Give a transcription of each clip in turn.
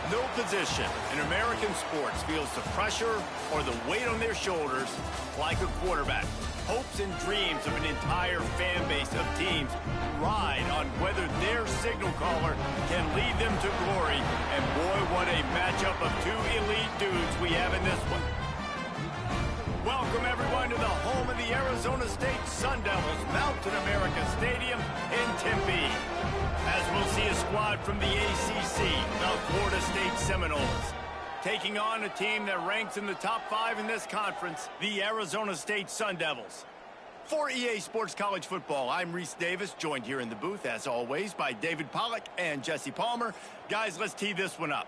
No position in American sports feels the pressure or the weight on their shoulders like a quarterback. Hopes and dreams of an entire fan base of teams ride on whether their signal caller can lead them to glory. And boy, what a matchup of two elite dudes we have in this one. Welcome everyone to the home of the Arizona State Sun Devils, Mountain America Stadium in Tempe. As we'll see a squad from the ACC, the Florida State Seminoles, taking on a team that ranks in the top 5 in this conference, the Arizona State Sun Devils. For EA Sports College Football, I'm Reese Davis, joined here in the booth, as always, by David Pollack and Jesse Palmer. Guys, let's tee this one up.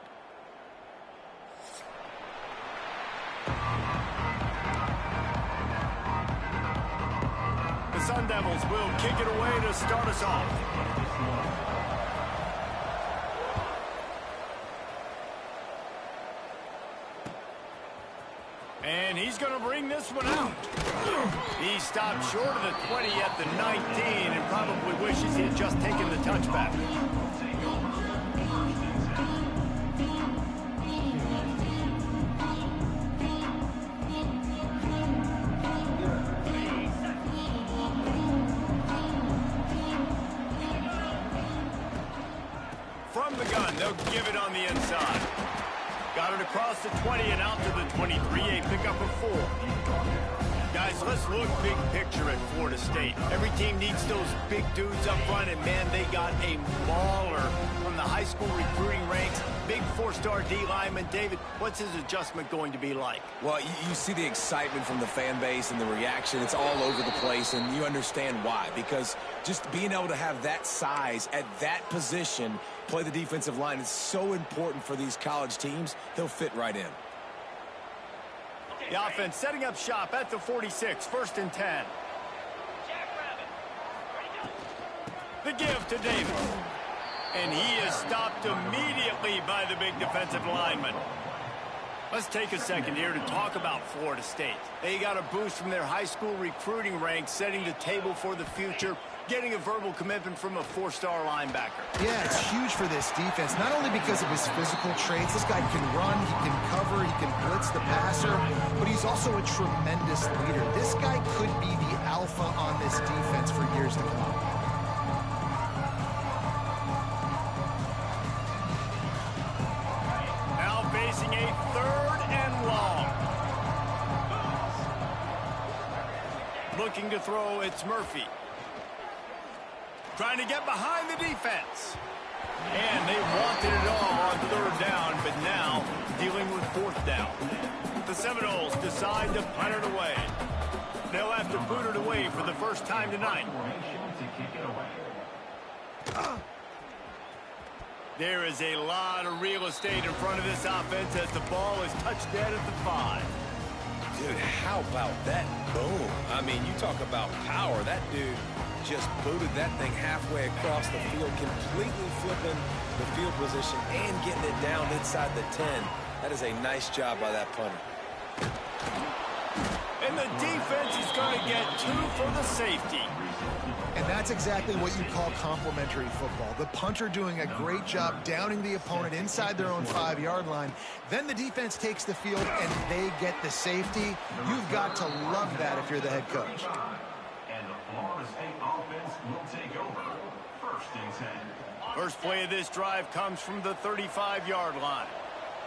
The Sun Devils will kick it away to start us off. And he's going to bring this one out. He stopped short of the 20 at the 19 and probably wishes he had just taken the touchback. From the gun, they'll give it on the inside. Got it across the 20 and out to the 23, a pickup of 4. Guys, let's look big picture at Florida State. Every team needs those big dudes up front, and man, they got a mauler from the high school recruiting ranks. Big 4-star D lineman. David, what's his adjustment going to be like? Well, you see the excitement from the fan base and the reaction. It's all over the place, and you understand why. Because just being able to have that size at that position, play the defensive line, is so important for these college teams. They'll fit right in. The offense setting up shop at the 46, 1st and 10. The give to Davis. And he is stopped immediately by the big defensive lineman. Let's take a second here to talk about Florida State. They got a boost from their high school recruiting ranks, setting the table for the future, getting a verbal commitment from a 4-star linebacker. Yeah, it's huge for this defense, not only because of his physical traits. This guy can run, he can cover, he can blitz the passer, but he's also a tremendous leader. This guy could be the alpha on this defense for years to come. Now facing a 3rd and long. Looking to throw, it's Murphy. Trying to get behind the defense. And they wanted it all on 3rd down, but now dealing with 4th down. The Seminoles decide to punt it away. They'll have to boot it away for the first time tonight. There is a lot of real estate in front of this offense as the ball is touched dead at the 5. Dude, how about that boom? I mean, you talk about power. That dude just booted that thing halfway across the field, completely flipping the field position and getting it down inside the 10. That is a nice job by that punter. And the defense is going to get 2 for the safety. And that's exactly what you call complementary football. The punter doing a great job downing the opponent inside their own 5-yard line. Then the defense takes the field and they get the safety. You've got to love that if you're the head coach. Florida State offense will take over. 1st and 10. First play of this drive comes from the 35-yard line.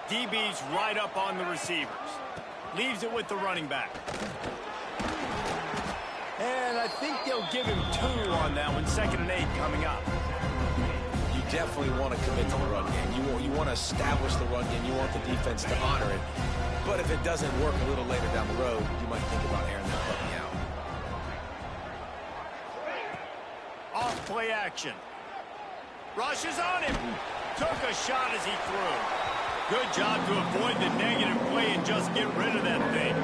DB's right up on the receivers. Leaves it with the running back. And I think they'll give him 2 on that one. 2nd and 8 coming up. You definitely want to commit to the run game. You want to establish the run game. You want the defense to honor it. But if it doesn't work a little later down the road, you might think about airing that puppy out. Off play action. Rushes on him. Took a shot as he threw. Good job to avoid the negative play and just get rid of that thing.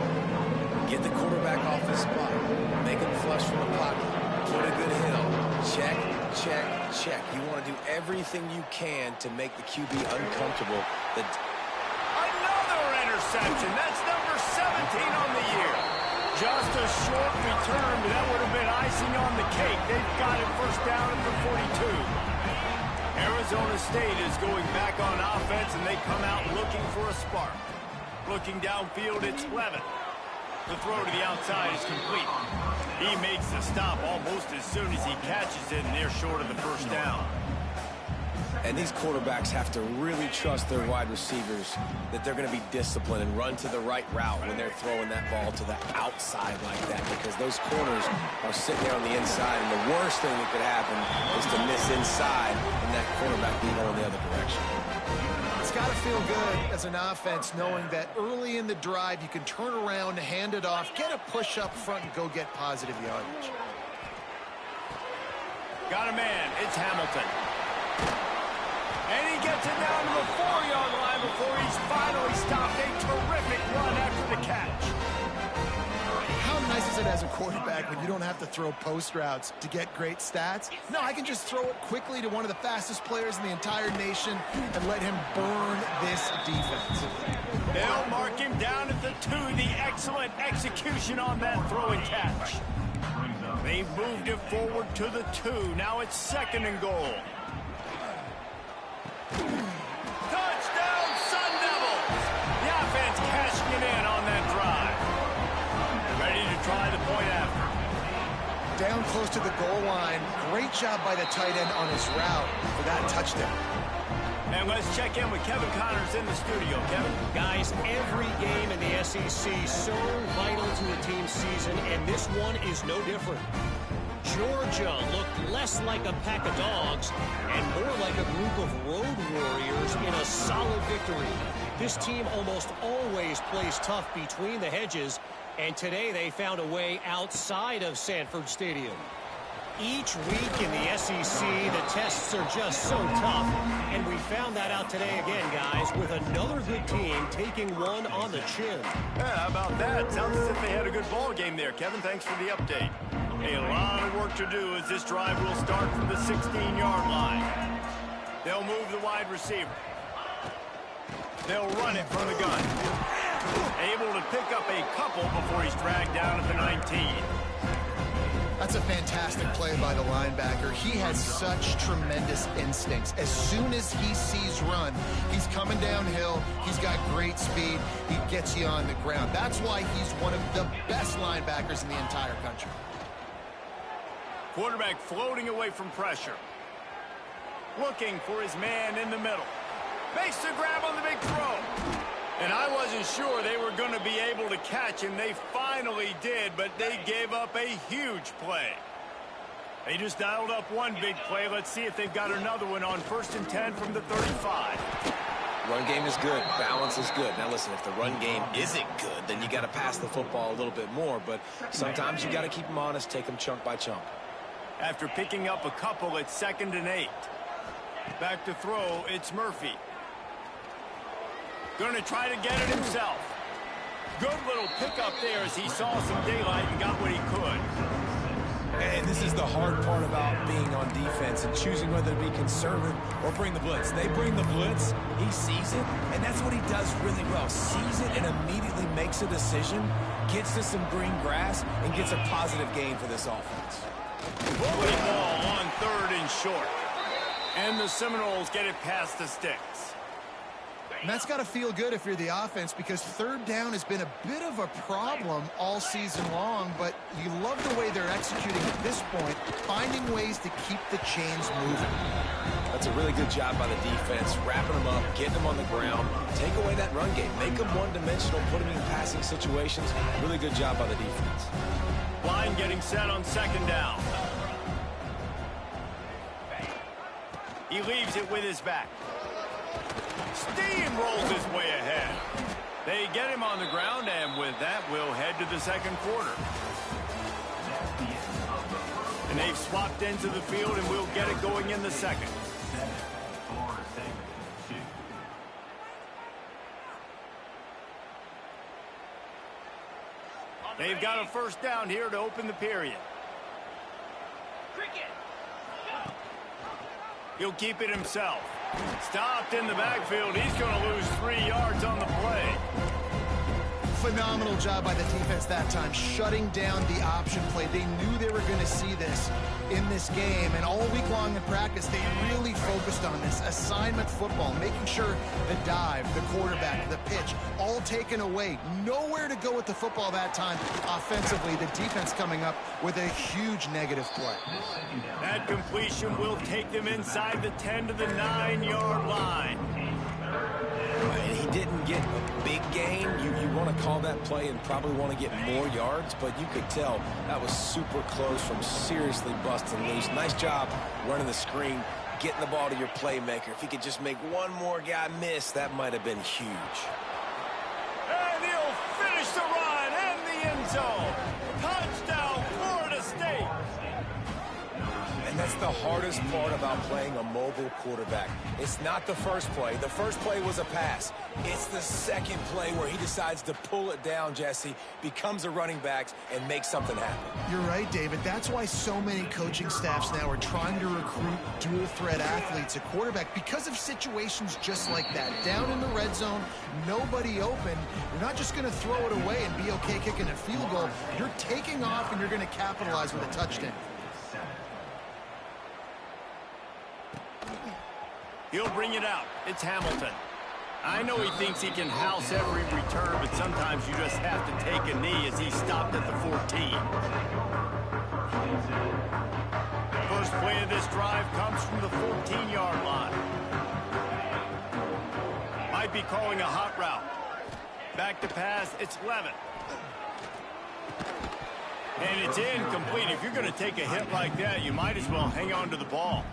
Get the quarterback off his spot. Make him flush from the pocket. Put a good hit on. Check, check, check. You want to do everything you can to make the QB uncomfortable. Another interception. That's number 17 on the year. Just a short return, but that would have been icing on the cake. They've got it 1st down at the 42. Arizona State is going back on offense defense, and they come out looking for a spark. Looking downfield, it's Levin. The throw to the outside is complete. He makes the stop almost as soon as he catches it, and they're short of the first down. And these quarterbacks have to really trust their wide receivers that they're going to be disciplined and run to the right route when they're throwing that ball to the outside like that, because those corners are sitting there on the inside, and the worst thing that could happen is to miss inside and that quarterback be going the other direction. It's got to feel good as an offense knowing that early in the drive you can turn around, hand it off, get a push up front, and go get positive yardage. Got a man. It's Hamilton. And he gets it down to the 4-yard line before he's finally stopped. A terrific run after the catch. How nice is it as a quarterback when you don't have to throw post routes to get great stats? No, I can just throw it quickly to one of the fastest players in the entire nation and let him burn this defense. They'll mark him down at the 2. The excellent execution on that throw and catch. They've moved it forward to the 2. Now it's 2nd and goal. Touchdown, Sun Devils! The offense cashing it in on that drive. Ready to try the point after. Down close to the goal line. Great job by the tight end on his route for that touchdown. And let's check in with Kevin Connors in the studio. Kevin? Guys, every game in the SEC so vital to a team's season, and this one is no different. Georgia looked less like a pack of dogs and more like a group of road warriors in a solid victory. This team almost always plays tough between the hedges, and today they found a way outside of Sanford Stadium. Each week in the SEC, the tests are just so tough, and we found that out today again, guys, with another good team taking one on the chin. Yeah, how about that? Sounds as if they had a good ball game there, Kevin. Thanks for the update. A lot of work to do as this drive will start from the 16-yard line. They'll move the wide receiver. They'll run it from the gun. Able to pick up a couple before he's dragged down at the 19. That's a fantastic play by the linebacker. He has such tremendous instincts. As soon as he sees run, he's coming downhill. He's got great speed. He gets you on the ground. That's why he's one of the best linebackers in the entire country. Quarterback floating away from pressure. Looking for his man in the middle. Makes the grab on the big throw. And I wasn't sure they were going to be able to catch him. They finally did, but they gave up a huge play. They just dialed up one big play. Let's see if they've got another one on 1st and 10 from the 35. Run game is good. Balance is good. Now, listen, if the run game isn't good, then you got to pass the football a little bit more. But sometimes you got to keep them honest, take them chunk by chunk. After picking up a couple, it's 2nd and 8. Back to throw, it's Murphy. Going to try to get it himself. Good little pickup there as he saw some daylight and got what he could. And this is the hard part about being on defense and choosing whether to be conservative or bring the blitz. They bring the blitz, he sees it, and that's what he does really well. Sees it and immediately makes a decision, gets to some green grass, and gets a positive gain for this offense. Bully ball on 3rd and short. And the Seminoles get it past the sticks. And that's got to feel good if you're the offense, because 3rd down has been a bit of a problem all season long, but you love the way they're executing at this point, finding ways to keep the chains moving. That's a really good job by the defense, wrapping them up, getting them on the ground, take away that run game, make them one-dimensional, put them in passing situations. Really good job by the defense. Line getting set on 2nd down. He leaves it with his back. Steamrolls his way ahead. They get him on the ground, and with that, we'll head to the 2nd quarter. And they've swapped into the field, and we'll get it going in the 2nd. They've got a 1st down here to open the period. He'll keep it himself. Stopped in the backfield. He's going to lose 3 yards on the play. Phenomenal job by the defense that time, shutting down the option play. They knew they were going to see this in this game, and all week long in practice, they really focused on this assignment football, making sure the dive, the quarterback, the pitch, all taken away. Nowhere to go with the football that time offensively. The defense coming up with a huge negative play. That completion will take them inside the 10 to the 9-yard line. And he didn't get a big gain. You want to call that play and probably want to get more yards, but you could tell that was super close from seriously busting loose. Nice job running the screen, getting the ball to your playmaker. If he could just make one more guy miss, that might have been huge. And he'll finish the run in the end zone. Touchdown, Florida State. And that's the hardest part about playing a mobile quarterback. It's not the first play. The first play was a pass. It's the second play where he decides to pull it down, Jesse, becomes a running back, and makes something happen. You're right, David. That's why so many coaching staffs now are trying to recruit dual-threat athletes at quarterback because of situations just like that. Down in the red zone, nobody open. You're not just going to throw it away and be okay kicking a field goal. You're taking off, and you're going to capitalize with a touchdown. He'll bring it out. It's Hamilton. I know he thinks he can house every return, but sometimes you just have to take a knee as he stopped at the 14. First play of this drive comes from the 14-yard line. Might be calling a hot route. Back to pass, it's Levin. And it's incomplete. If you're going to take a hit like that, you might as well hang on to the ball.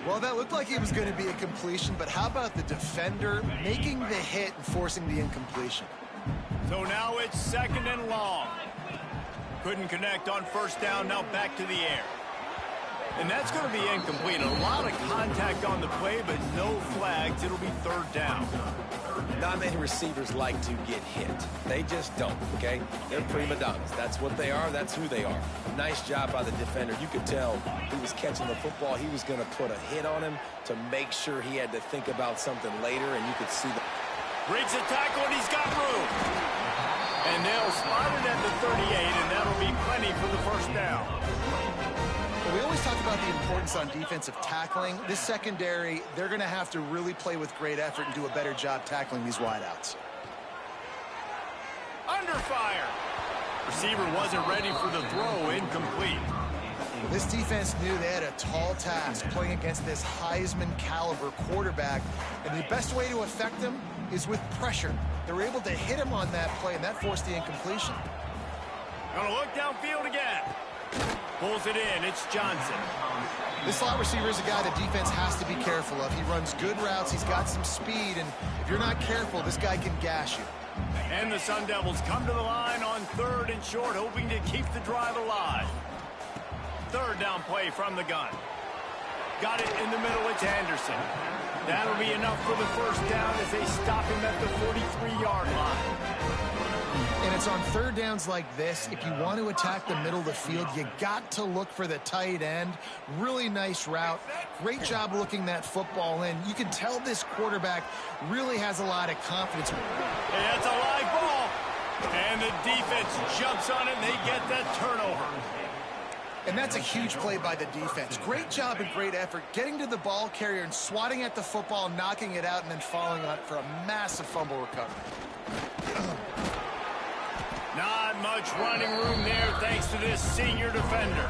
Well, that looked like it was going to be a completion, but how about the defender making the hit and forcing the incompletion? So now it's second and long. Couldn't connect on first down, now back to the air. And that's going to be incomplete. A lot of contact on the play, but no flags. It'll be third down. Not many receivers like to get hit. They just don't, okay? They're prima donnas. That's what they are. That's who they are. Nice job by the defender. You could tell he was catching the football. He was going to put a hit on him to make sure he had to think about something later, and you could see the... Breaks a tackle, and he's got room. And they'll spot it at the 38, and that'll be plenty for the first down. We always talk about the importance on defensive tackling. This secondary, they're going to have to really play with great effort and do a better job tackling these wideouts. Under fire. Receiver wasn't ready for the throw, incomplete. This defense knew they had a tall task playing against this Heisman caliber quarterback, and the best way to affect him is with pressure. They were able to hit him on that play, and that forced the incompletion. Gonna look downfield again. Pulls it in. It's Johnson. This slot receiver is a guy the defense has to be careful of. He runs good routes. He's got some speed, and if you're not careful, this guy can gash you. And the Sun Devils come to the line on third and short, hoping to keep the drive alive. Third down play from the gun. Got it in the middle. It's Anderson. That'll be enough for the first down as they stop him at the 43-yard line. And it's on third downs like this, if you want to attack the middle of the field, you got to look for the tight end. Really nice route. Great job looking that football in. You can tell this quarterback really has a lot of confidence. Hey, that's a live ball. And the defense jumps on it, and they get that turnover. And that's a huge play by the defense. Great job and great effort getting to the ball carrier and swatting at the football, knocking it out, and then falling on it for a massive fumble recovery. Not much running room there thanks to this senior defender.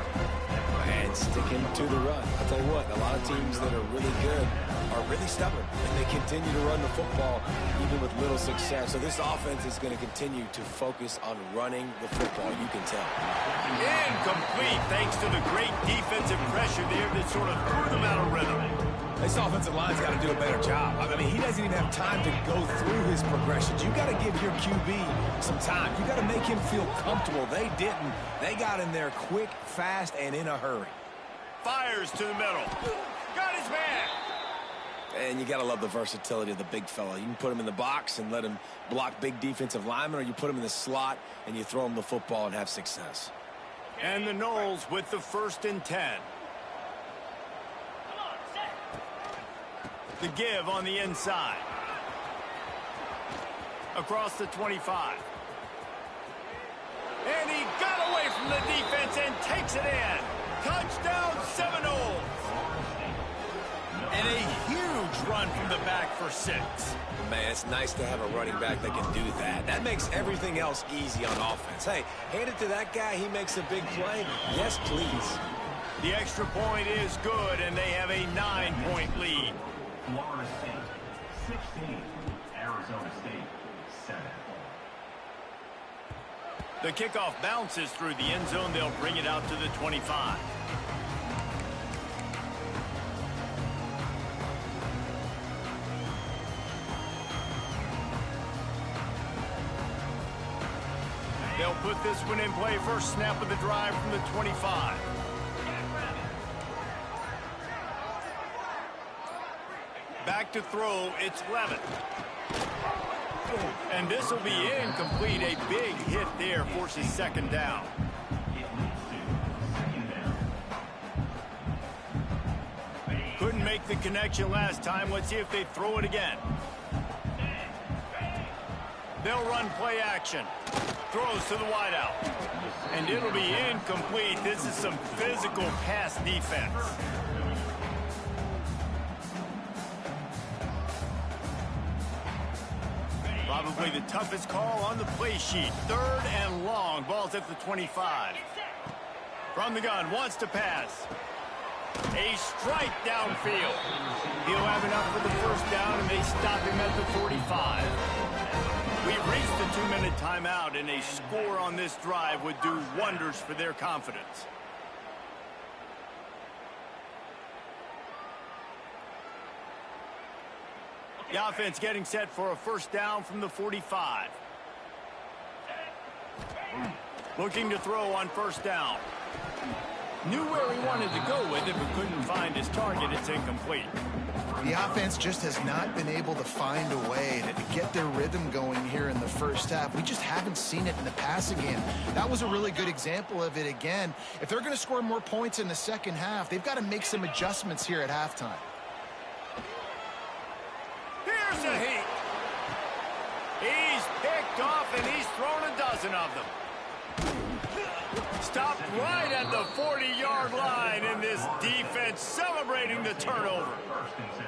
And sticking to the run. I'll tell you what, a lot of teams that are really good are really stubborn, and they continue to run the football even with little success. So this offense is going to continue to focus on running the football, you can tell. Incomplete thanks to the great defensive pressure there that sort of threw them out of rhythm. This offensive line's got to do a better job. I mean, he doesn't even have time to go through his progressions. You got to give your QB some time. You got to make him feel comfortable. They didn't. They got in there quick, fast, and in a hurry. Fires to the middle. Got his man. And you got to love the versatility of the big fella. You can put him in the box and let him block big defensive linemen, or you put him in the slot and you throw him the football and have success. And the Noles with the 1st and 10. The give on the inside. Across the 25. And he got away from the defense and takes it in. Touchdown, Seminoles. And a huge run from the back for 6. Man, it's nice to have a running back that can do that. That makes everything else easy on offense. Hey, hand it to that guy. He makes a big play. Yes, please. The extra point is good, and they have a 9-point lead. Florida State, 16. Arizona State, 7. The kickoff bounces through the end zone. They'll bring it out to the 25. They'll put this one in play. First snap of the drive from the 25. Back to throw. It's Levitt. And this will be incomplete. A big hit there forces second down. Couldn't make the connection last time. Let's see if they throw it again. They'll run play action. Throws to the wideout. And it'll be incomplete. This is some physical pass defense. Probably the toughest call on the play sheet. 3rd and long. Ball's at the 25. From the gun, wants to pass. A strike downfield. He'll have enough for the first down, and they stop him at the 45. We've reached the 2-minute timeout, and a score on this drive would do wonders for their confidence. The offense getting set for a first down from the 45. Looking to throw on first down. Knew where he wanted to go with it, but couldn't find his target. It's incomplete. The offense just has not been able to find a way to get their rhythm going here in the first half. We just haven't seen it in the passing game. That was a really good example of it again. If they're going to score more points in the second half, they've got to make some adjustments here at halftime. Here's a heat. He's picked off, and he's thrown a dozen of them. Stopped right at the 40-yard line, and this defense celebrating the turnover.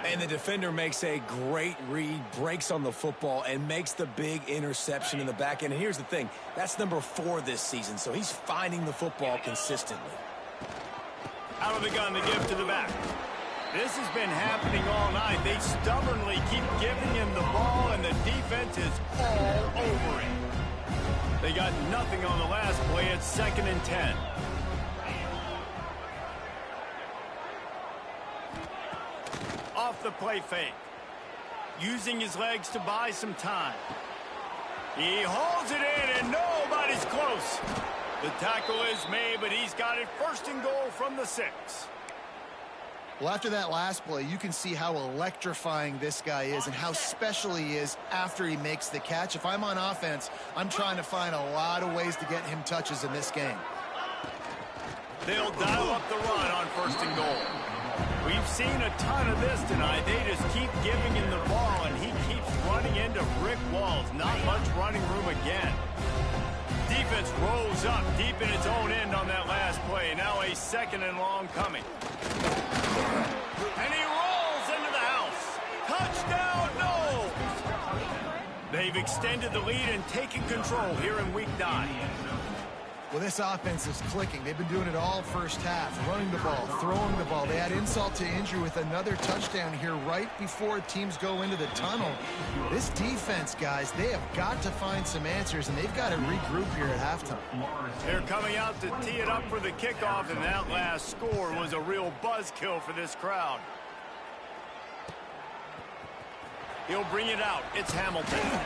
And the defender makes a great read, breaks on the football, and makes the big interception in the back end. And here's the thing, that's number 4 this season, so he's finding the football consistently. Out of the gun, the give to the back. This has been happening all night. They stubbornly keep giving him the ball, and the defense is all over him. They got nothing on the last play. It's 2nd and 10. Off the play fake. Using his legs to buy some time. He holds it in, and nobody's close. The tackle is made, but he's got it 1st and goal from the 6. Well, after that last play, you can see how electrifying this guy is and how special he is after he makes the catch. If I'm on offense, I'm trying to find a lot of ways to get him touches in this game. They'll dial up the run on 1st and goal. We've seen a ton of this tonight. They just keep giving him the ball, and he keeps running into brick walls. Not much running room again. Defense rolls up deep in its own end on that last play. Now a 2nd and long coming. And he rolls into the house. Touchdown, no! They've extended the lead and taken control here in week 9. Well, this offense is clicking. They've been doing it all first half, running the ball, throwing the ball. They had insult to injury with another touchdown here right before teams go into the tunnel. This defense, guys, they have got to find some answers, and they've got to regroup here at halftime. They're coming out to tee it up for the kickoff, and that last score was a real buzzkill for this crowd. He'll bring it out. It's Hamilton.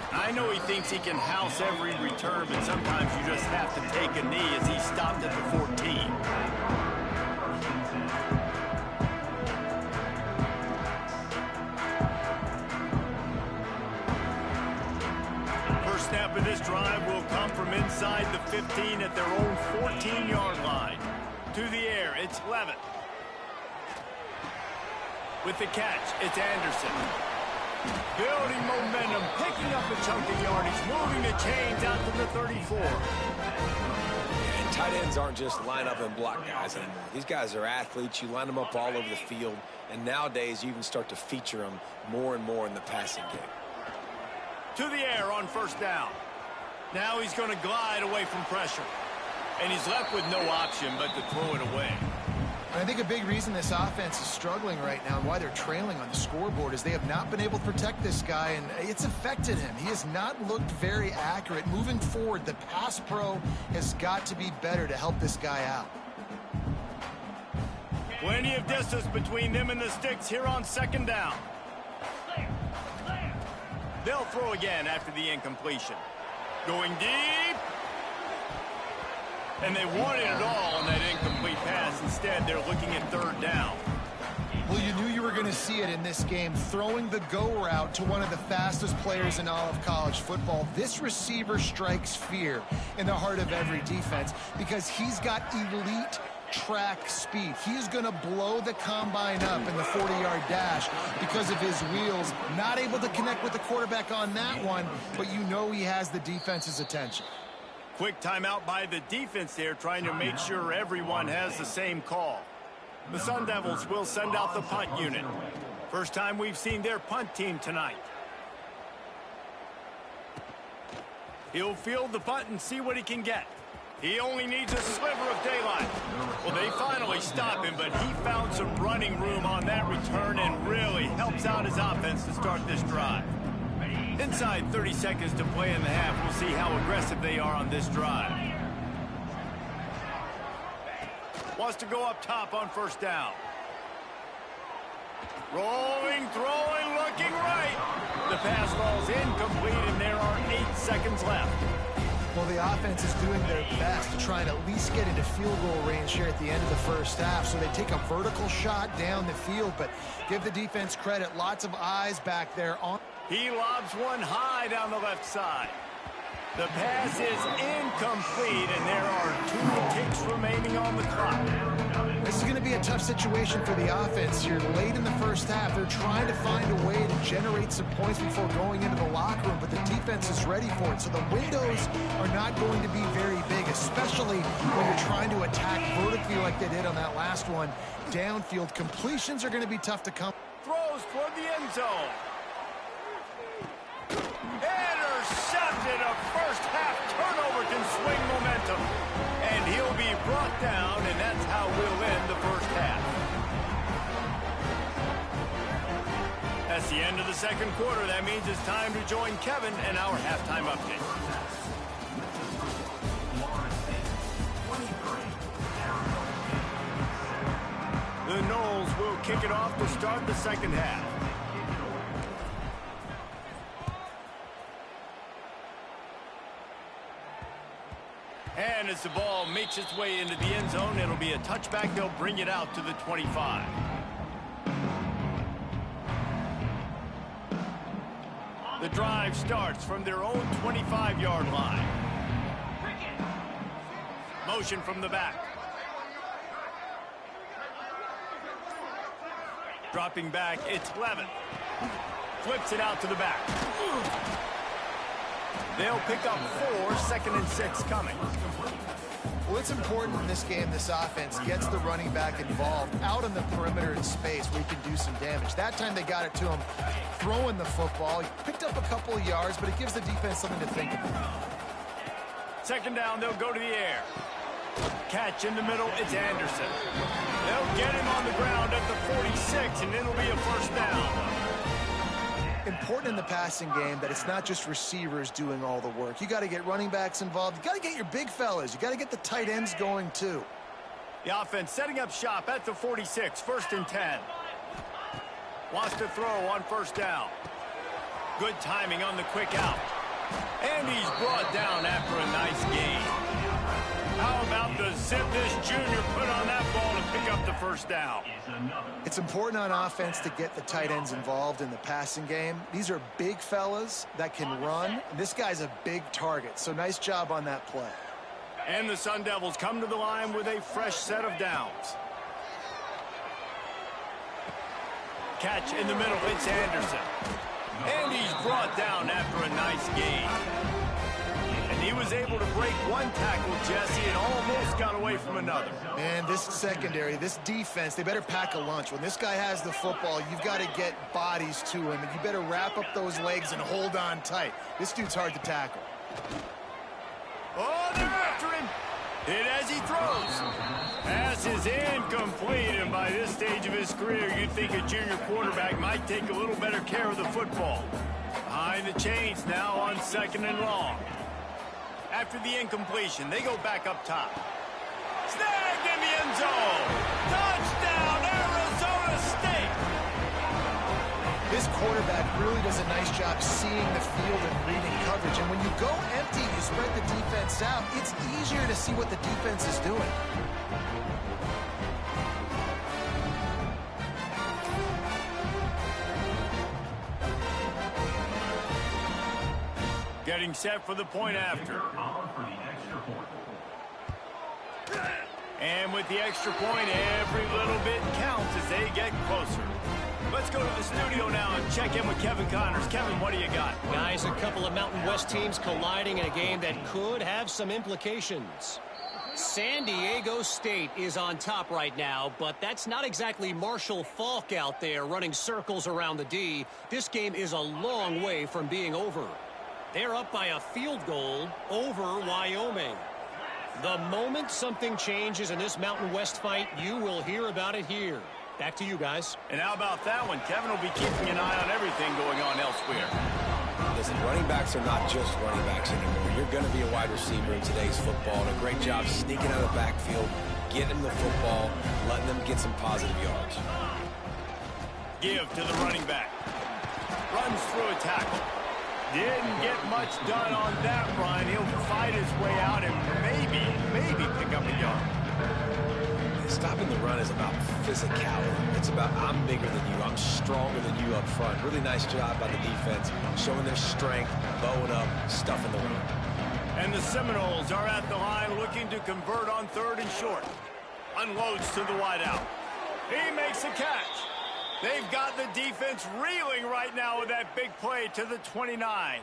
I know he thinks he can house every return, but sometimes you just have to take a knee as he stopped at the 14. First snap of this drive will come from inside the 15 at their own 14-yard line. To the air, it's Levitt. With the catch, it's Anderson. Building momentum, picking up a chunk of yardage, moving the chains out to the 34. And tight ends aren't just line up and block guys anymore. These guys are athletes. You line them up all over the field. And nowadays, you even start to feature them more and more in the passing game. To the air on first down. Now he's going to glide away from pressure. And he's left with no option but to throw it away. And I think a big reason this offense is struggling right now and why they're trailing on the scoreboard is they have not been able to protect this guy, and it's affected him. He has not looked very accurate. Moving forward, the pass pro has got to be better to help this guy out. Plenty of distance between them and the sticks here on second down. They'll throw again after the incompletion. Going deep. And they wanted it all on that incomplete pass. Instead, they're looking at third down. Well, you knew you were going to see it in this game, throwing the go route to one of the fastest players in all of college football. This receiver strikes fear in the heart of every defense because he's got elite track speed. He's going to blow the combine up in the 40-yard dash because of his wheels. Not able to connect with the quarterback on that one, but you know he has the defense's attention. Quick timeout by the defense there, trying to make sure everyone has the same call. The Sun Devils will send out the punt unit. First time we've seen their punt team tonight. He'll field the punt and see what he can get. He only needs a sliver of daylight. Well, they finally stop him, but he found some running room on that return and really helps out his offense to start this drive. Inside 30 seconds to play in the half. We'll see how aggressive they are on this drive. Wants to go up top on first down. Rolling, throwing, looking right. The pass falls incomplete, and there are 8 seconds left. Well, the offense is doing their best to try and at least get into field goal range here at the end of the first half. So they take a vertical shot down the field, but give the defense credit. Lots of eyes back there on. He lobs one high down the left side. The pass is incomplete, and there are 2 ticks remaining on the clock. This is going to be a tough situation for the offense here. Late in the first half, they're trying to find a way to generate some points before going into the locker room, but the defense is ready for it. So the windows are not going to be very big, especially when you're trying to attack vertically like they did on that last one. Downfield completions are going to be tough to come. Throws toward the end zone. Intercepted. A first half turnover can swing momentum. And he'll be brought down, and that's how we'll end the first half. That's the end of the second quarter. That means it's time to join Kevin and our halftime update. The Noles will kick it off to start the second half. And as the ball makes its way into the end zone, it'll be a touchback. They'll bring it out to the 25. The drive starts from their own 25-yard line. Motion from the back. Dropping back, it's Levin. Flips it out to the back. They'll pick up 4, 2nd and 6 coming. Well, it's important in this game this offense gets the running back involved out on the perimeter in space where he can do some damage. That time they got it to him throwing the football. He picked up a couple of yards, but it gives the defense something to think about. Second down, they'll go to the air. Catch in the middle, it's Anderson. They'll get him on the ground at the 46, and it'll be a first down. Important in the passing game that it's not just receivers doing all the work. You got to get running backs involved. You got to get your big fellas. You got to get the tight ends going too. The offense setting up shop at the 46, 1st and 10. Wants to throw on first down. Good timing on the quick out. And he's brought down after a nice gain. How about the zip this junior put on that ball to pick up the first down? It's important on offense to get the tight ends involved in the passing game. These are big fellas that can run. This guy's a big target, so nice job on that play. And the Sun Devils come to the line with a fresh set of downs. Catch in the middle, it's Anderson. brought down after a nice gain. And he was able to break one tackle, Jesse, and almost got away from another. Man, this secondary, this defense, they better pack a lunch. When this guy has the football, you've got to get bodies to him, and you better wrap up those legs and hold on tight. This dude's hard to tackle. Oh, they're after him. Hit as he throws. Pass is incomplete, and by this stage of his career, you'd think a junior quarterback might take a little better care of the football. Behind the chains now on 2nd and long. After the incompletion, they go back up top. Snagged in the end zone. Touchdown, Arizona State. This quarterback really does a nice job seeing the field and reading coverage. And when you go empty, you spread the defense out, it's easier to see what the defense is doing. Getting set for the point after. And with the extra point, every little bit counts as they get closer. Let's go to the studio now and check in with Kevin Connors. Kevin, what do you got? Guys, a couple of Mountain West teams colliding in a game that could have some implications. San Diego State is on top right now, but that's not exactly Marshall Faulk out there running circles around the D. This game is a long way from being over. They're up by a field goal over Wyoming. The moment something changes in this Mountain West fight, you will hear about it here. Back to you guys. And how about that one? Kevin will be keeping an eye on everything going on elsewhere. Listen, running backs are not just running backs anymore. You're going to be a wide receiver in today's football. And a great job sneaking out of the backfield, getting them the football, letting them get some positive yards. Give to the running back. Runs through a tackle. Didn't get much done on that run. He'll fight his way out and maybe pick up a yard. Stopping the run is about physicality. It's about I'm bigger than you. I'm stronger than you up front. Really nice job by the defense, showing their strength, bowing up, stuffing the run. And the Seminoles are at the line looking to convert on 3rd and short. Unloads to the wideout. He makes a catch. They've got the defense reeling right now with that big play to the 29.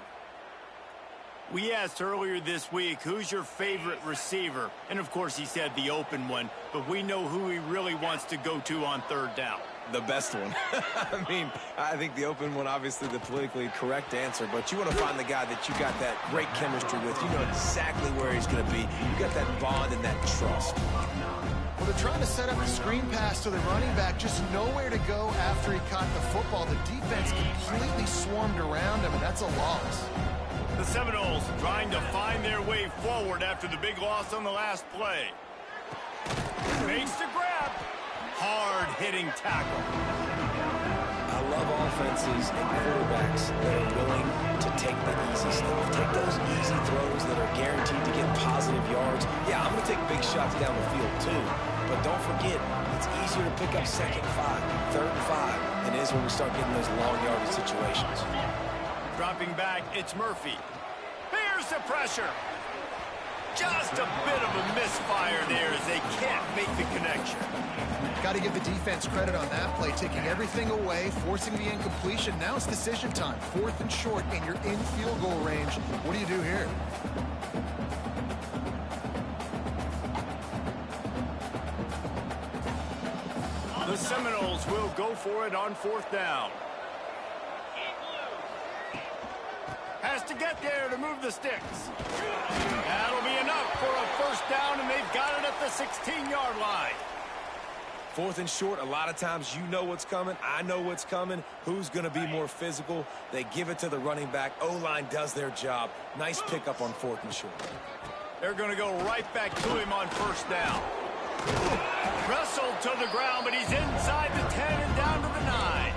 We asked earlier this week, who's your favorite receiver? And, of course, he said the open one, but we know who he really wants to go to on 3rd down. The best one. I mean, I think the open one, obviously the politically correct answer, but you want to find the guy that you got that great chemistry with. You know exactly where he's going to be. You got that bond and that trust. Well, they're trying to set up a screen pass to the running back, just nowhere to go after he caught the football. The defense completely swarmed around him, and that's a loss. The Seminoles trying to find their way forward after the big loss on the last play. Makes the grab. Hard-hitting tackle. I love offenses and quarterbacks that are willing to take the easy stuff. Take those easy throws that are guaranteed to get positive yards. Yeah, I'm going to take big shots down the field too. But don't forget, it's easier to pick up 2nd and 5, 3rd and 5 than it is when we start getting those long yardage situations. Dropping back, it's Murphy. Here's the pressure. Just a bit of a misfire there as they can't make the connection. Got to give the defense credit on that play, taking everything away, forcing the incompletion. Now it's decision time. 4th and short, and you're in field goal range. What do you do here? The Seminoles will go for it on 4th down. Has to get there to move the sticks. That'll be enough for a 1st down, and they've got it at the 16-yard line. 4th and short, a lot of times you know what's coming. I know what's coming. Who's going to be more physical? They give it to the running back. O-line does their job. Nice pickup on 4th and short. They're going to go right back to him on 1st down. Wrestled to the ground, but he's inside the 10 and down to the 9.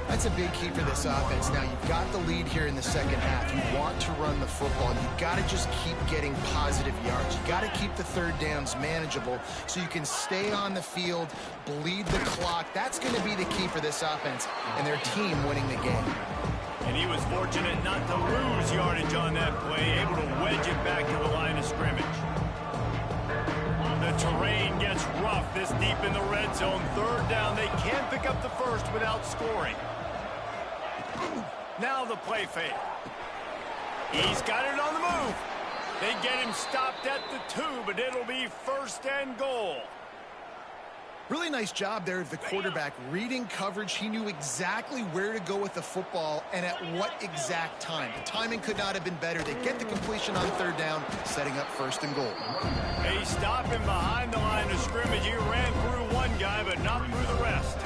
That's a big key for this offense. Now, you've got the lead here in the second half. You want to run the football. You've got to just keep getting positive yards. You've got to keep the 3rd downs manageable so you can stay on the field, bleed the clock. That's going to be the key for this offense and their team winning the game. And he was fortunate not to lose yardage on that play, able to wedge it back to the line of scrimmage. The terrain gets rough this deep in the red zone. 3rd down, they can't pick up the 1st without scoring. Now the play fake. He's got it on the move. They get him stopped at the 2, but it'll be 1st and goal. Really nice job there of the quarterback reading coverage. He knew exactly where to go with the football and at what exact time. The timing could not have been better. They get the completion on 3rd down, setting up 1st and goal. They stop him behind the line of scrimmage. He ran through one guy, but not through the rest.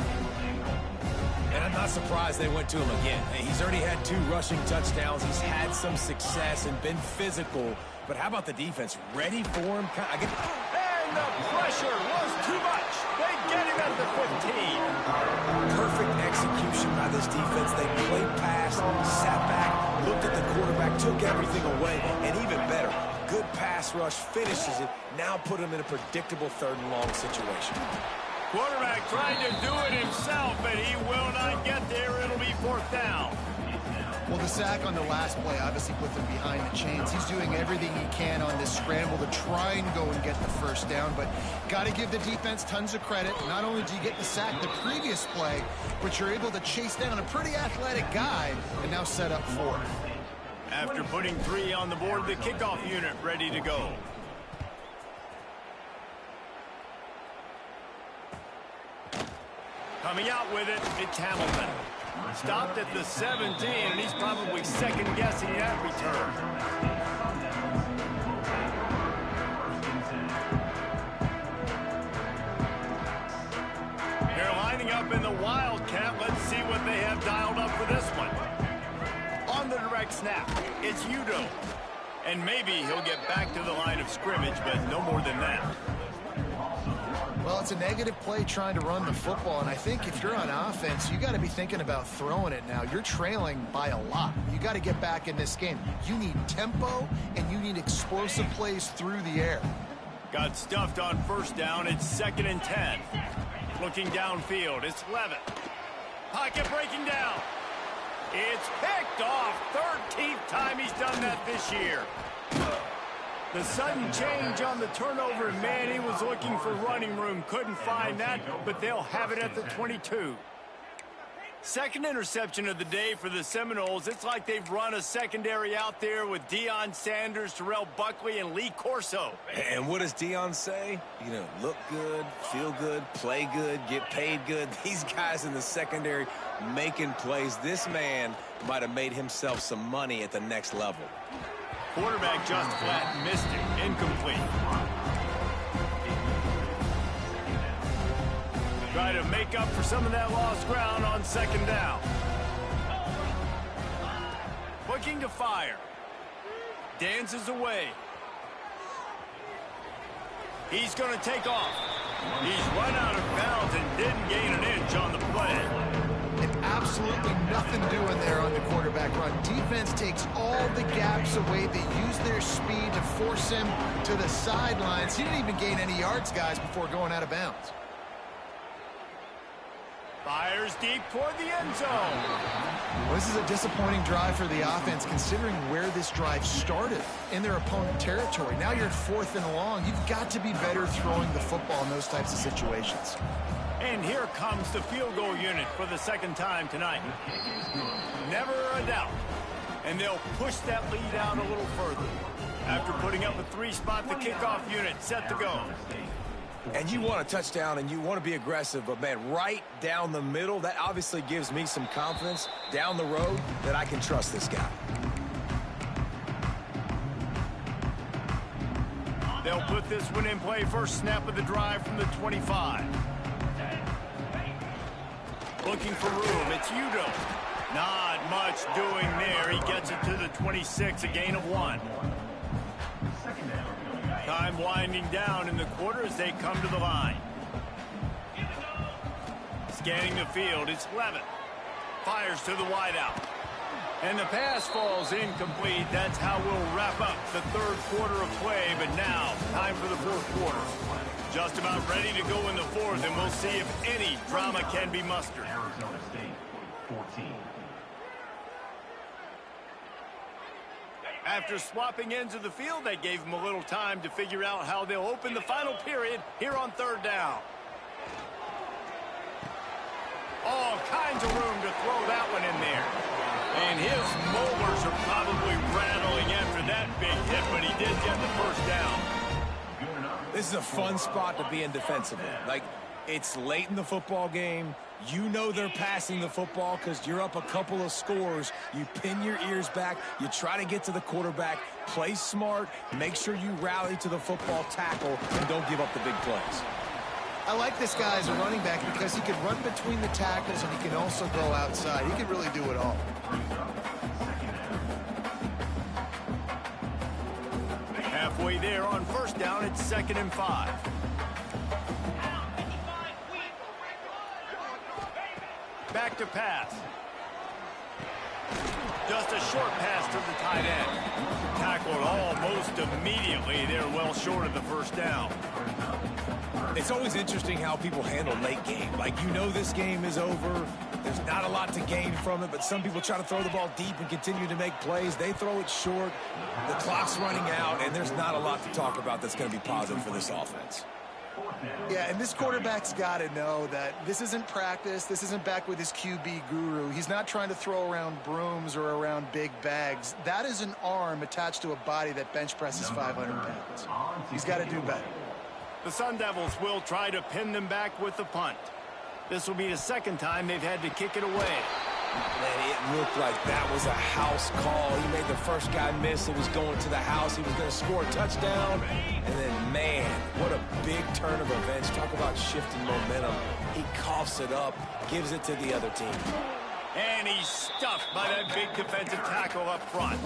And I'm not surprised they went to him again. He's already had 2 rushing touchdowns. He's had some success and been physical. But how about the defense? Ready for him? And the pressure was too much. They get him at the 15. Perfect execution by this defense. They played pass, sat back, looked at the quarterback, took everything away, and even better, good pass rush, finishes it, now put him in a predictable 3rd and long situation. Quarterback trying to do it himself, but he will not get there. It'll be 4th down. Well, the sack on the last play obviously put them behind the chains. He's doing everything he can on this scramble to try and go and get the 1st down, but got to give the defense tons of credit. Not only do you get the sack the previous play, but you're able to chase down a pretty athletic guy and now set up 4. After putting 3 on the board, the kickoff unit ready to go. Coming out with it, it's Hamilton. Stopped at the 17, and he's probably second-guessing that return. They're lining up in the Wildcat. Let's see what they have dialed up for this one. On the direct snap, it's Udo. And maybe he'll get back to the line of scrimmage, but no more than that. Well, it's a negative play trying to run the football, and I think if you're on offense, you got to be thinking about throwing it now. You're trailing by a lot. You got to get back in this game. You need tempo, and you need explosive plays through the air. Got stuffed on 1st down. It's 2nd and 10. Looking downfield, it's Levitt. Pocket breaking down. It's picked off. 13th time he's done that this year. The sudden change on the turnover, and man, he was looking for running room. Couldn't find that, but they'll have it at the 22. 2nd interception of the day for the Seminoles. It's like they've run a secondary out there with Deion Sanders, Terrell Buckley, and Lee Corso. And what does Deion say? You know, look good, feel good, play good, get paid good. These guys in the secondary making plays. This man might have made himself some money at the next level. Quarterback just flat missed it. Incomplete. Try to make up for some of that lost ground on 2nd down. Looking to fire. Dances away. He's going to take off. He's run out of bounds and didn't gain an inch on the play. Absolutely nothing doing there on the quarterback run. Defense takes all the gaps away. They use their speed to force him to the sidelines. He didn't even gain any yards, guys, before going out of bounds. Fires deep toward the end zone. Well, this is a disappointing drive for the offense, considering where this drive started in their opponent territory. Now you're at 4th and long. You've got to be better throwing the football in those types of situations. And here comes the field goal unit for the 2nd time tonight. Never a doubt. And they'll push that lead out a little further. After putting up a 3-spot, the kickoff unit set to go. And you want a touchdown and you want to be aggressive, but man, right down the middle, that obviously gives me some confidence down the road that I can trust this guy. They'll put this one in play. First snap of the drive from the 25. Looking for room. It's Udo. Not much doing there. He gets it to the 26, a gain of 1. Time winding down in the quarter as they come to the line. Scanning the field, it's Levitt. Fires to the wideout. And the pass falls incomplete. That's how we'll wrap up the 3rd quarter of play. But now, time for the 4th quarter. Just about ready to go in the 4th, and we'll see if any drama can be mustered. Arizona State, 14. After swapping ends of the field, they gave them a little time to figure out how they'll open the final period here on 3rd down. All kinds of room to throw that one in there. And his molars are probably rattling after that big hit, but he did get the first down. This is a fun spot to be in defensively. Like, it's late in the football game. You know they're passing the football because you're up a couple of scores. You pin your ears back. You try to get to the quarterback. Play smart. Make sure you rally to the football tackle and don't give up the big plays. I like this guy as a running back because he can run between the tackles and he can also go outside. He can really do it all. Halfway there on first down, it's 2nd and 5. Back to pass. Just a short pass to the tight end. Tackled almost immediately. They're well short of the first down. It's always interesting how people handle late game. Like, you know this game is over. There's not a lot to gain from it, but some people try to throw the ball deep and continue to make plays. They throw it short. The clock's running out, and there's not a lot to talk about that's going to be positive for this offense. Yeah, and this quarterback's got to know that this isn't practice. This isn't back with his QB guru. He's not trying to throw around brooms or around big bags. That is an arm attached to a body that bench presses 500 pounds. He's got to do better. The Sun Devils will try to pin them back with the punt. This will be the second time they've had to kick it away. Man, it looked like that was a house call. He made the first guy miss. It was going to the house. He was going to score a touchdown. And then, man, what a big turn of events. Talk about shifting momentum. He coughs it up, gives it to the other team. And he's stuffed by that big defensive tackle up front.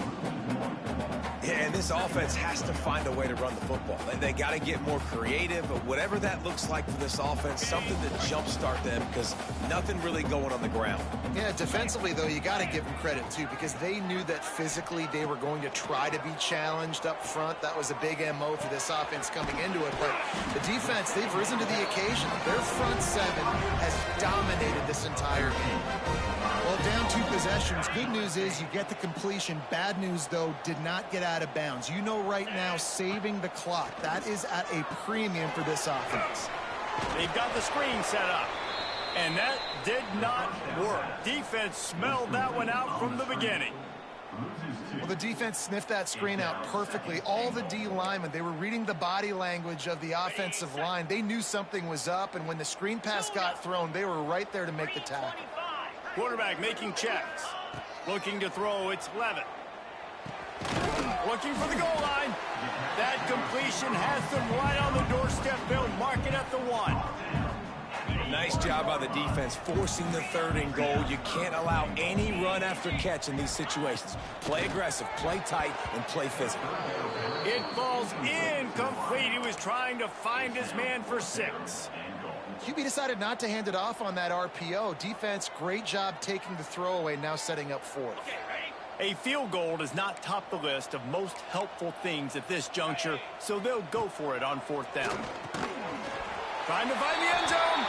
Yeah, and this offense has to find a way to run the football. They got to get more creative, but whatever that looks like for this offense, something to jumpstart them because nothing really going on the ground. Yeah, defensively, though, you got to give them credit, too, because they knew that physically they were going to try to be challenged up front. That was a big MO for this offense coming into it. But the defense, they've risen to the occasion. Their front seven has dominated this entire game. Well, down 2 possessions. Good news is you get the completion. Bad news, though, did not get out of bounds. You know right now, saving the clock. That is at a premium for this offense. They've got the screen set up. And that did not work. Defense smelled that one out from the beginning. Well, the defense sniffed that screen out perfectly. All the D linemen, they were reading the body language of the offensive line. They knew something was up, and when the screen pass got thrown, they were right there to make the tackle. Quarterback making checks. Looking to throw, it's Levitt. Looking for the goal line. That completion has them right on the doorstep. They'll mark it at the 1. Nice job by the defense forcing the 3rd and goal. You can't allow any run after catch in these situations. Play aggressive, play tight, and play physical. It falls incomplete. He was trying to find his man for 6. QB decided not to hand it off on that RPO. Defense, great job taking the throwaway, now setting up 4th. A field goal does not top the list of most helpful things at this juncture, so they'll go for it on 4th down. Trying to find the end zone.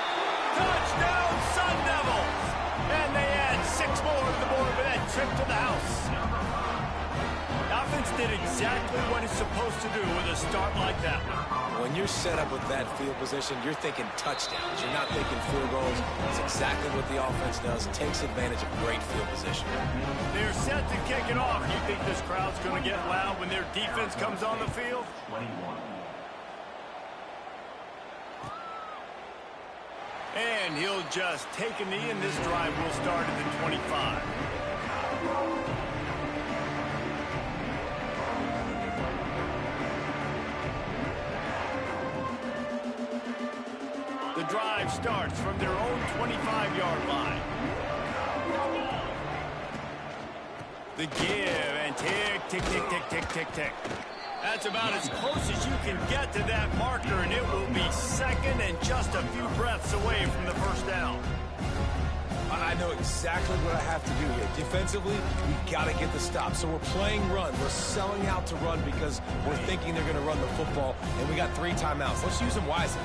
Touchdown, Sun Devils! And they add 6 more to the board with that trip to the house. The offense did exactly what it's supposed to do with a start like that. When you're set up with that field position, you're thinking touchdowns. You're not thinking field goals. It's exactly what the offense does. Takes advantage of great field position. They're set to kick it off. You think this crowd's going to get loud when their defense comes on the field? 21. And he'll just take a knee, and this drive will start at the 25. The drive starts from their own 25-yard line. The give and tick, tick, tick, tick, tick, tick, tick. That's about as close as you can get to that marker, and it will be 2nd and just a few breaths away from the first down. I know exactly what I have to do here. Defensively, we got to get the stop. So we're playing run. We're selling out to run because we're thinking they're going to run the football, and we got 3 timeouts. Let's use them wisely.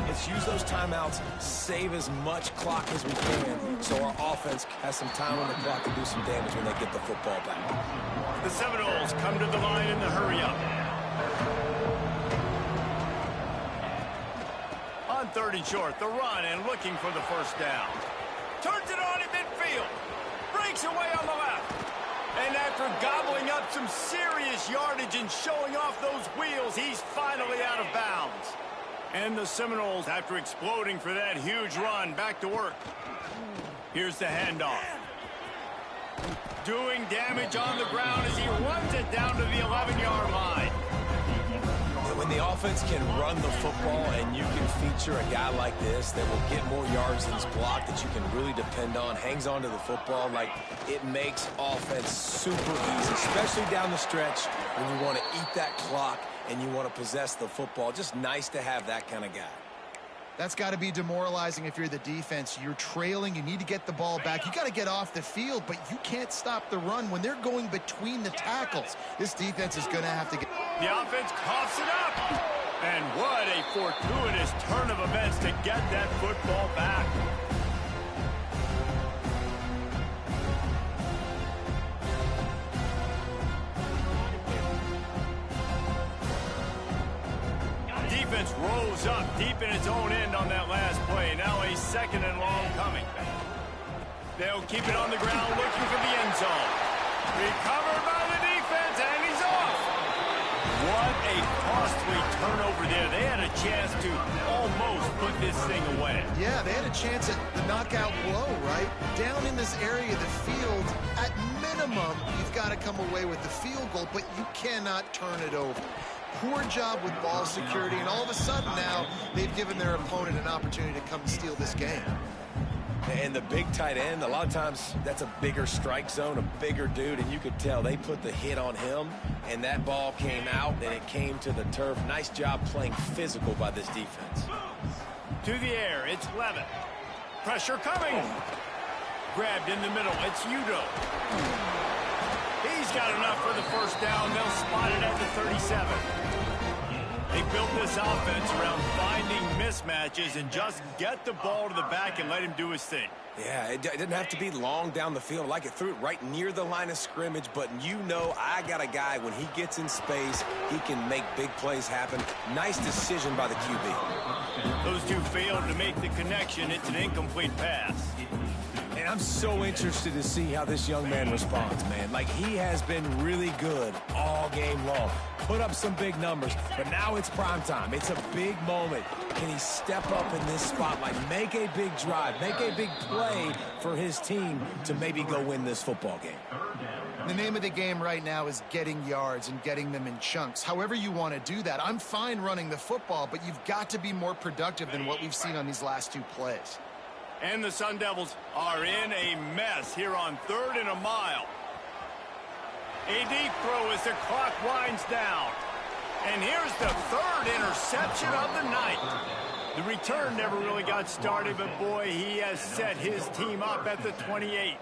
Let's use those timeouts, save as much clock as we can so our offense has some time on the clock to do some damage when they get the football back. The Seminoles come to the line in the hurry-up. On 3rd and short, the run and looking for the first down. Turns it on in midfield. Breaks away on the left. After gobbling up some serious yardage and showing off those wheels, he's finally out of bounds. And the Seminoles, after exploding for that huge run, back to work. Here's the handoff. Doing damage on the ground as he runs it down to the 11-yard line. When the offense can run the football and you can feature a guy like this that will get more yards than his block, that you can really depend on, hangs on to the football, like, it makes offense super easy, especially down the stretch when you want to eat that clock and you want to possess the football. Just nice to have that kind of guy. That's got to be demoralizing if you're the defense. You're trailing. You need to get the ball back. You got to get off the field, but you can't stop the run when they're going between the tackles. This defense is going to have to get... The offense coughs it up. And what a fortuitous turn of events to get that football back. Defense rose up deep in its own end on that last play. Now a second and long coming. They'll keep it on the ground looking for the end zone. Recovered by the defense, and he's off. What a costly turnover there. They had a chance to almost put this thing away. Yeah, they had a chance at the knockout blow, right? Down in this area of the field, at minimum, you've got to come away with the field goal, but you cannot turn it over. Poor job with ball security, and all of a sudden now they've given their opponent an opportunity to come and steal this game. And the big tight end, a lot of times that's a bigger strike zone, a bigger dude, and you could tell they put the hit on him, and that ball came out, and it came to the turf. Nice job playing physical by this defense. To the air, it's Levitt. Pressure coming. Grabbed in the middle, it's Udo. He's got enough for the first down. They'll spot it at the 37. They built this offense around finding mismatches and just get the ball to the back and let him do his thing. Yeah, it didn't have to be long down the field. Like it threw it right near the line of scrimmage, but you know I got a guy, when he gets in space, he can make big plays happen. Nice decision by the QB. Those two failed to make the connection. It's an incomplete pass. And I'm so interested to see how this young man responds, man. Like, he has been really good all game long. Put up some big numbers, but now it's prime time. It's a big moment. Can he step up in this spotlight, make a big drive, make a big play for his team to maybe go win this football game? The name of the game right now is getting yards and getting them in chunks. However you want to do that. I'm fine running the football, but you've got to be more productive than what we've seen on these last two plays. And the Sun Devils are in a mess here on 3rd and a mile. A deep throw as the clock winds down. And here's the 3rd interception of the night. The return never really got started, but boy, he has set his team up at the 28.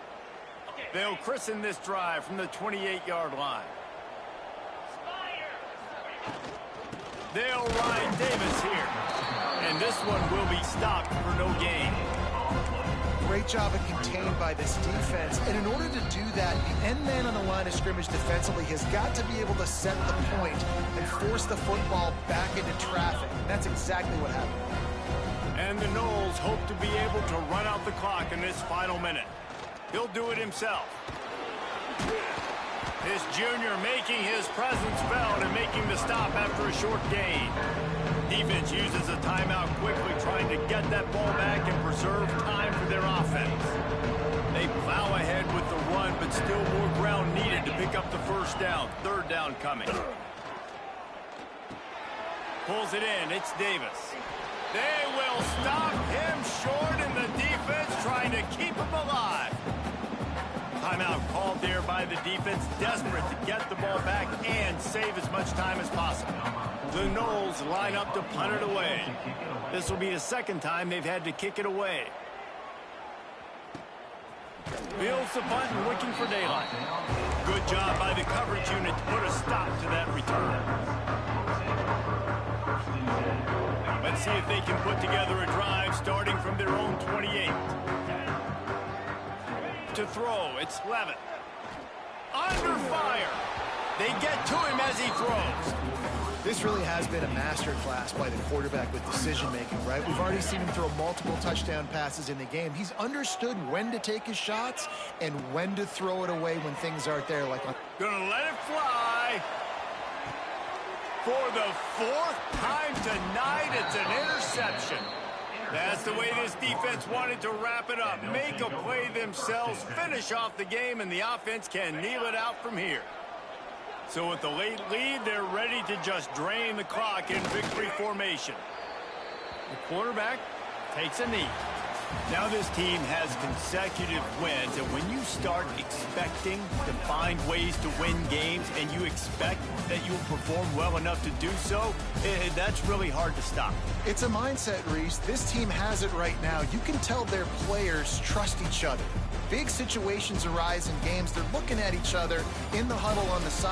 They'll christen this drive from the 28-yard line. They'll ride Davis here. And this one will be stopped for no gain. Great job of contained by this defense. And in order to do that, the end man on the line of scrimmage defensively has got to be able to set the point and force the football back into traffic. And that's exactly what happened. And the Noles hope to be able to run out the clock in this final minute. He'll do it himself. This junior making his presence felt and making the stop after a short gain. Defense uses a timeout quickly, trying to get that ball back and preserve time for their offense. They plow ahead with the run, but still more ground needed to pick up the first down. 3rd down coming. Pulls it in. It's Davis. They will stop him short, and the defense trying to keep him alive. Timeout called there by the defense, desperate to get the ball back and save as much time as possible. The Noles line up to punt it away. This will be the second time they've had to kick it away. Fields the punt and looking for daylight. Good job by the coverage unit to put a stop to that return. Let's see if they can put together a drive starting from their own 28. To throw, it's Levitt. Under fire. They get to him as he throws. This really has been a masterclass by the quarterback with decision-making, right? We've already seen him throw multiple touchdown passes in the game. He's understood when to take his shots and when to throw it away when things aren't there. Gonna let it fly. For the 4th time tonight, it's an interception. That's the way this defense wanted to wrap it up. Make a play themselves, finish off the game, and the offense can kneel it out from here. So with the late lead, they're ready to just drain the clock in victory formation. The quarterback takes a knee. Now this team has consecutive wins, and when you start expecting to find ways to win games and you expect that you'll perform well enough to do so, that's really hard to stop. It's a mindset, Reese. This team has it right now. You can tell their players trust each other. Big situations arise in games. They're looking at each other in the huddle on the side.